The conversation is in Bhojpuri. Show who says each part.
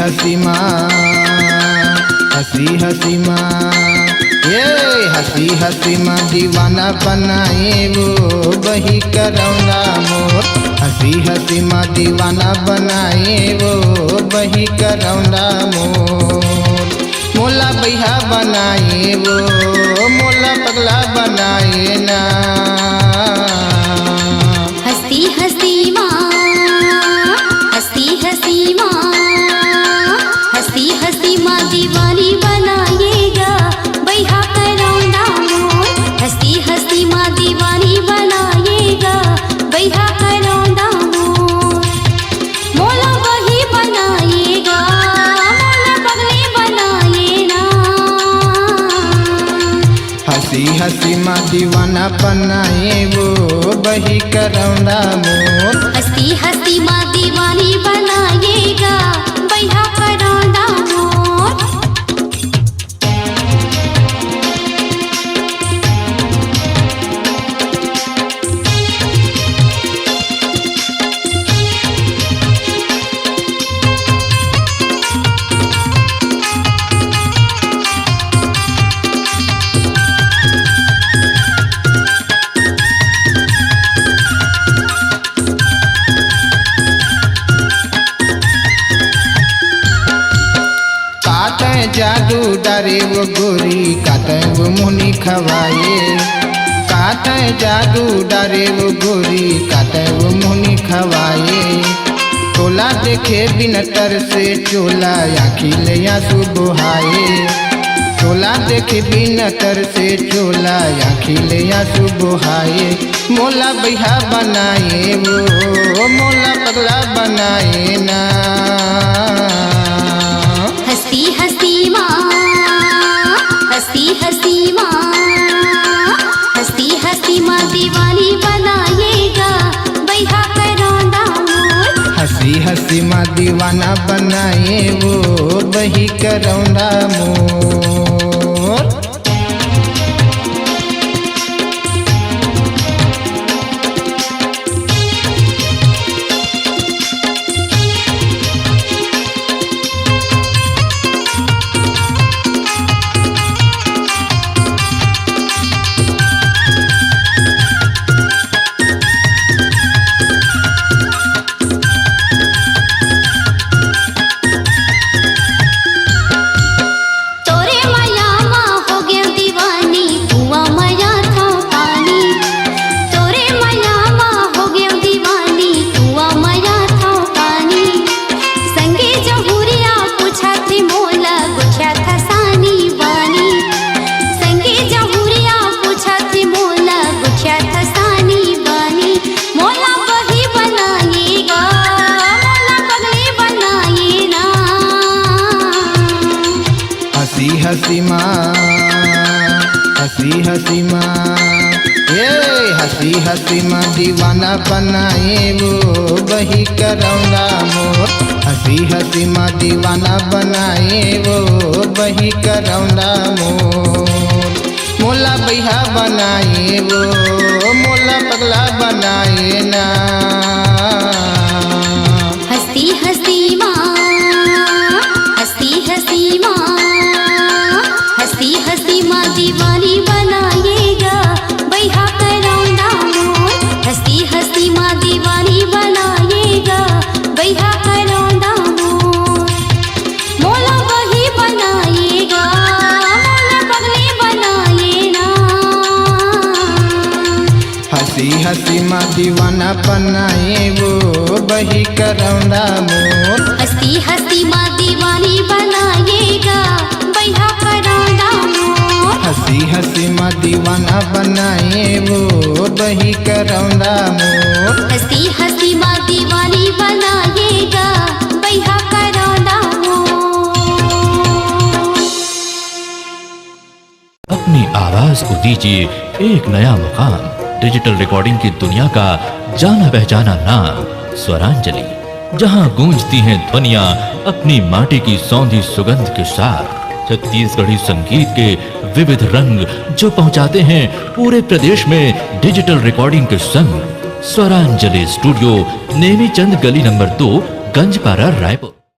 Speaker 1: हसी माँ, हसी हसी माँ, ये हसी हसी माँ दीवाना बनाए वो वही करौंदा मोर। हसी हसी माँ दीवाना बनाए वो वही करौंदा मोर। मोला बैहा बनाए वो मोला पगला बनाए ना।
Speaker 2: हसी हसी माँ, हसी हसी माँ, हसी हसी माँ दीवानी बनाएगा बैहा करौंदा मोर। हसी हसी माँ दीवानी बनाएगा बैहा करौंदा मोर। मोला वही बनाएगा मोला पगले बनाए ना।
Speaker 1: हसी हसी माँ दीवाना बनाए वो वही करौंदा मोर।
Speaker 2: हसी हसी माँ दीवानी बनाएगा बैहा करौंदा मोर।
Speaker 1: काटे जादू डारे वो गोरी काटे वो मुनि खवाए। काटे जादू डारे वो गोरी काटे वो मुनि खवाए। तोला देखे बिन तर से चोला आखिले आंसू बहाए। तोला देखे बिन तर से चोला आखिले आंसू बहाए। मोला बैहा बनाए वो मोला पगला बनाए ना।
Speaker 2: हसी हसी माँ, हसी हसी माँ, हसी हसी माँ दीवानी बनाएगा बैहा करौंदा मोर।
Speaker 1: हसी हसी माँ दीवाना बनाए वो वही करौंदा मोर।
Speaker 2: तोरे माया माँ हो गया दीवानी हुआ माया था पानी। तोरे माया माँ हो गया दीवानी हुआ माया था पानी। संगे जहुरिया पूछा थे मोला गुछा था सानी बानी। संगे जहुरिया पूछा थे मोला गुछा था सानी बानी। मोला वही बनाएगा मोला पगले बनाए ना।
Speaker 1: हसी हसी माँ, हसी हसी माँ, ये हसी हसी माँ दीवाना बनाए वो वही करौंदा मोर। हसी हसी माँ दीवाना बनाए वो वही करौंदा मोर। मोला बैहा बनाए वो मोला पगला बनाए ना।
Speaker 2: हसी हसी माँ, हसी हसी माँ, हसी हसी माँ दीवानी बनाएगा बैहा करौंदा मोर। हसी हसी माँ दीवानी बनाएगा बैहा करौंदा मोर। मोला वही बनाएगा मोला पगले बनाए ना।
Speaker 1: हसी हसी माँ दीवाना बनाए वो वही करौंदा मोर।
Speaker 2: हसी हसी माँ दीवानी बनाएगा बैहा करौंदा मोर।
Speaker 1: हसी हसी माँ दीवाना बनाए वो वही करौंदा मोर।
Speaker 2: हसी हसी माँ दीवानी बनाएगा बैहा करौंदा मोर।
Speaker 3: अपनी आवाज को दीजिए एक नया मुकाम। डिजिटल रिकॉर्डिंग की दुनिया का जाना पहचाना नाम स्वरांजलि, जहां गूंजती हैं ध्वनियां अपनी माटी की सौंधी सुगंध के साथ। छत्तीसगढ़ी संगीत के विविध रंग जो पहुंचाते हैं पूरे प्रदेश में डिजिटल रिकॉर्डिंग के संग। स्वरांजलि स्टूडियो, नेमीचंद गली नंबर 2, गंजपारा, रायपुर।